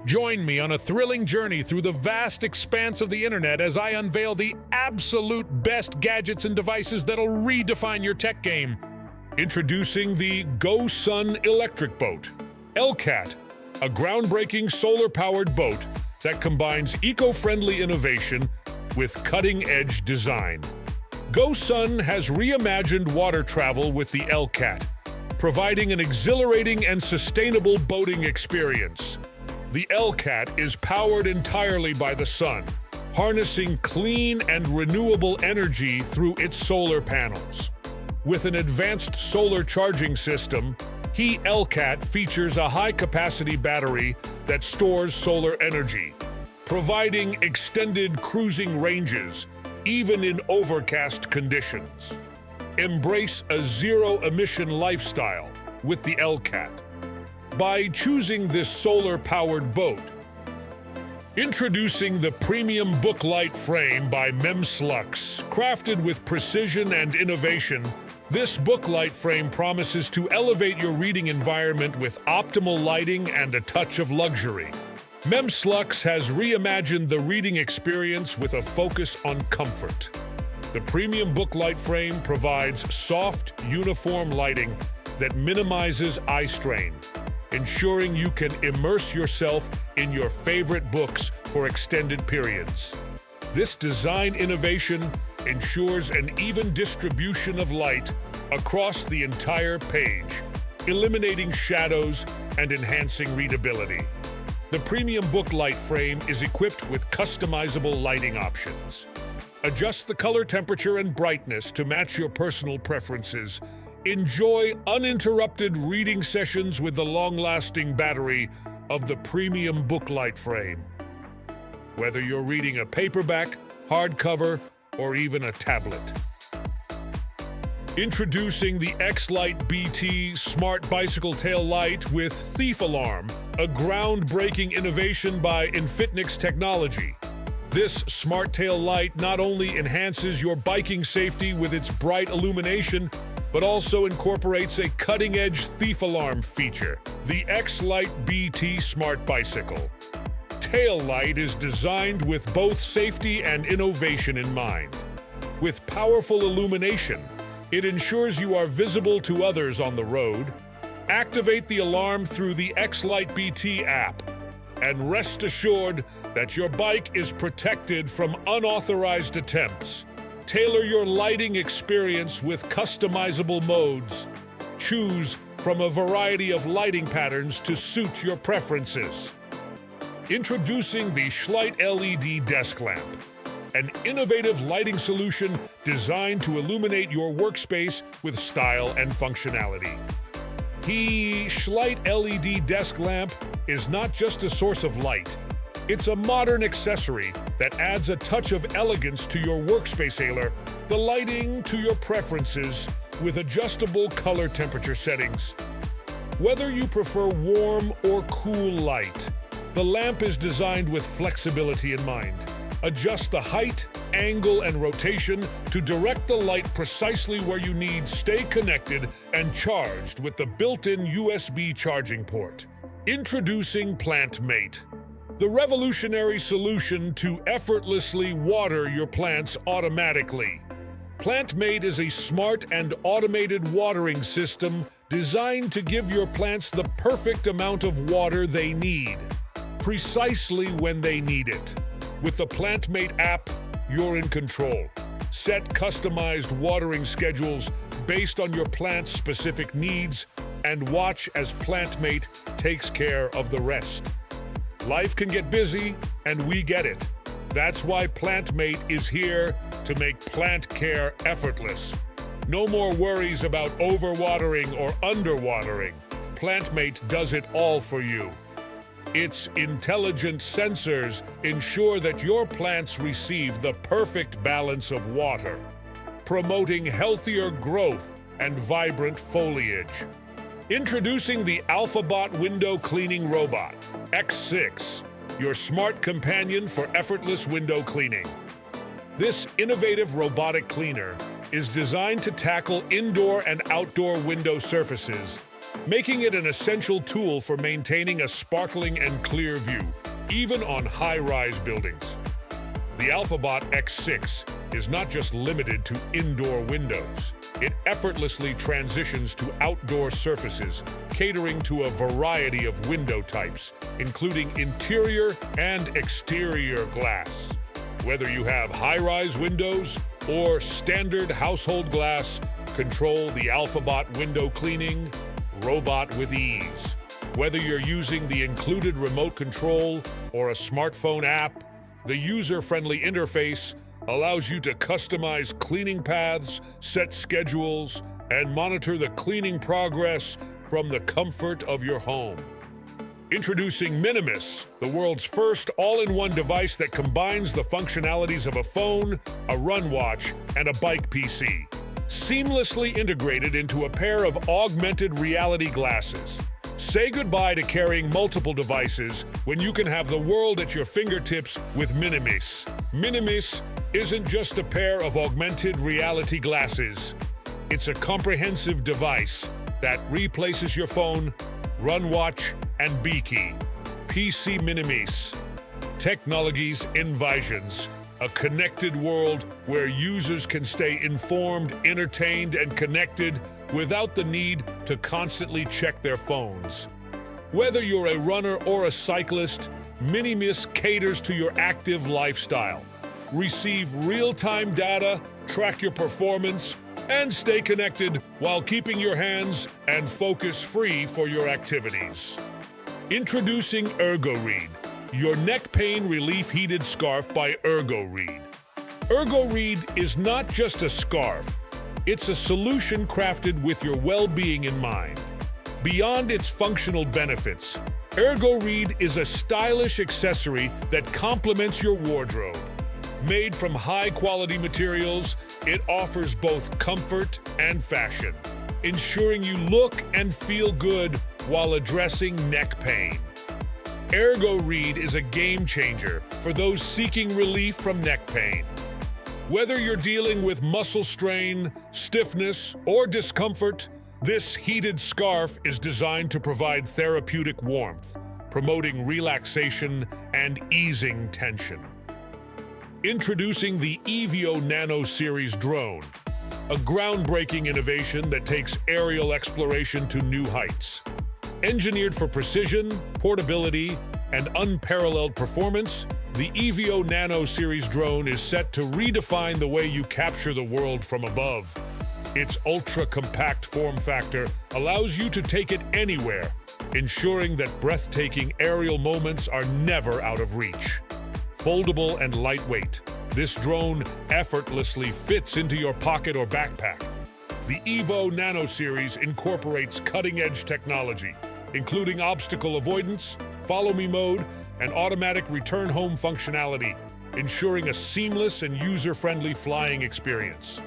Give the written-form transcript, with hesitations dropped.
Join me on a thrilling journey through the vast expanse of the internet as I unveil the absolute best gadgets and devices that'll redefine your tech game. Introducing the GoSun electric boat, LCAT, a groundbreaking solar-powered boat that combines eco-friendly innovation with cutting-edge design. GoSun has reimagined water travel with the LCAT, providing an exhilarating and sustainable boating experience. The LCAT is powered entirely by the sun, harnessing clean and renewable energy through its solar panels. With an advanced solar charging system, LCAT features a high-capacity battery that stores solar energy, providing extended cruising ranges, even in overcast conditions. Embrace a zero-emission lifestyle with the LCAT by choosing this solar-powered boat. Introducing the premium Booklight frame by Memslux. Crafted with precision and innovation, this Booklight frame promises to elevate your reading environment with optimal lighting and a touch of luxury. Memslux has reimagined the reading experience with a focus on comfort. The premium Booklight frame provides soft, uniform lighting that minimizes eye strain, ensuring you can immerse yourself in your favorite books for extended periods. This design innovation ensures an even distribution of light across the entire page, eliminating shadows and enhancing readability. The premium Booklight frame is equipped with customizable lighting options. Adjust the color temperature and brightness to match your personal preferences. Enjoy uninterrupted reading sessions with the long-lasting battery of the premium Booklight frame. Whether you're reading a paperback, hardcover, or even a tablet. Introducing the X-Lite BT Smart Bicycle Tail Light with Thief Alarm, a groundbreaking innovation by Infitnix Technology. This smart tail light not only enhances your biking safety with its bright illumination, but also incorporates a cutting-edge thief alarm feature, the X-Lite BT Smart Bicycle. Tail light is designed with both safety and innovation in mind. With powerful illumination, it ensures you are visible to others on the road. Activate the alarm through the X-Lite BT app, and rest assured that your bike is protected from unauthorized attempts. Tailor your lighting experience with customizable modes. Choose from a variety of lighting patterns to suit your preferences. Introducing the Schleit LED Desk Lamp, an innovative lighting solution designed to illuminate your workspace with style and functionality. The Schleit LED Desk Lamp is not just a source of light. It's a modern accessory that adds a touch of elegance to your workspace. Tailor the lighting to your preferences with adjustable color temperature settings. Whether you prefer warm or cool light, the lamp is designed with flexibility in mind. Adjust the height, angle, and rotation to direct the light precisely where you need. Stay connected and charged with the built-in USB charging port. Introducing PlantMate, the revolutionary solution to effortlessly water your plants automatically. PlantMate is a smart and automated watering system designed to give your plants the perfect amount of water they need, precisely when they need it. With the PlantMate app, you're in control. Set customized watering schedules based on your plant's specific needs and watch as PlantMate takes care of the rest. Life can get busy, and we get it. That's why PlantMate is here to make plant care effortless. No more worries about overwatering or underwatering. PlantMate does it all for you. Its intelligent sensors ensure that your plants receive the perfect balance of water, promoting healthier growth and vibrant foliage. Introducing the AlphaBot Window Cleaning Robot, X6, your smart companion for effortless window cleaning. This innovative robotic cleaner is designed to tackle indoor and outdoor window surfaces, making it an essential tool for maintaining a sparkling and clear view, even on high-rise buildings. The AlphaBot X6 is not just limited to indoor windows. It effortlessly transitions to outdoor surfaces, catering to a variety of window types, including interior and exterior glass. Whether you have high-rise windows or standard household glass, control the AlphaBot window cleaning robot with ease. Whether you're using the included remote control or a smartphone app, the user-friendly interface allows you to customize cleaning paths, set schedules, and monitor the cleaning progress from the comfort of your home. Introducing Minimis, the world's first all-in-one device that combines the functionalities of a phone, a run watch, and a bike PC, seamlessly integrated into a pair of augmented reality glasses. Say goodbye to carrying multiple devices when you can have the world at your fingertips with Minimis. Minimis isn't just a pair of augmented reality glasses. It's a comprehensive device that replaces your phone, run watch, and Beaky. PC Minimis. Technologies Envisions. A connected world where users can stay informed, entertained, and connected without the need to constantly check their phones. Whether you're a runner or a cyclist, Minimis caters to your active lifestyle. Receive real-time data, track your performance, and stay connected while keeping your hands and focus free for your activities. Introducing ErgoRead, your neck pain relief heated scarf by ErgoRead. ErgoRead is not just a scarf. It's a solution crafted with your well-being in mind. Beyond its functional benefits, ErgoRead is a stylish accessory that complements your wardrobe. Made from high-quality materials, it offers both comfort and fashion, ensuring you look and feel good while addressing neck pain. ErgoRead is a game-changer for those seeking relief from neck pain. Whether you're dealing with muscle strain, stiffness, or discomfort, this heated scarf is designed to provide therapeutic warmth, promoting relaxation and easing tension. Introducing the Evio Nano Series drone, a groundbreaking innovation that takes aerial exploration to new heights. Engineered for precision, portability, and unparalleled performance, the Evio Nano Series drone is set to redefine the way you capture the world from above. Its ultra-compact form factor allows you to take it anywhere, ensuring that breathtaking aerial moments are never out of reach. Foldable and lightweight, this drone effortlessly fits into your pocket or backpack. The Evo Nano Series incorporates cutting-edge technology, including obstacle avoidance, follow-me mode, and automatic return home functionality, ensuring a seamless and user-friendly flying experience.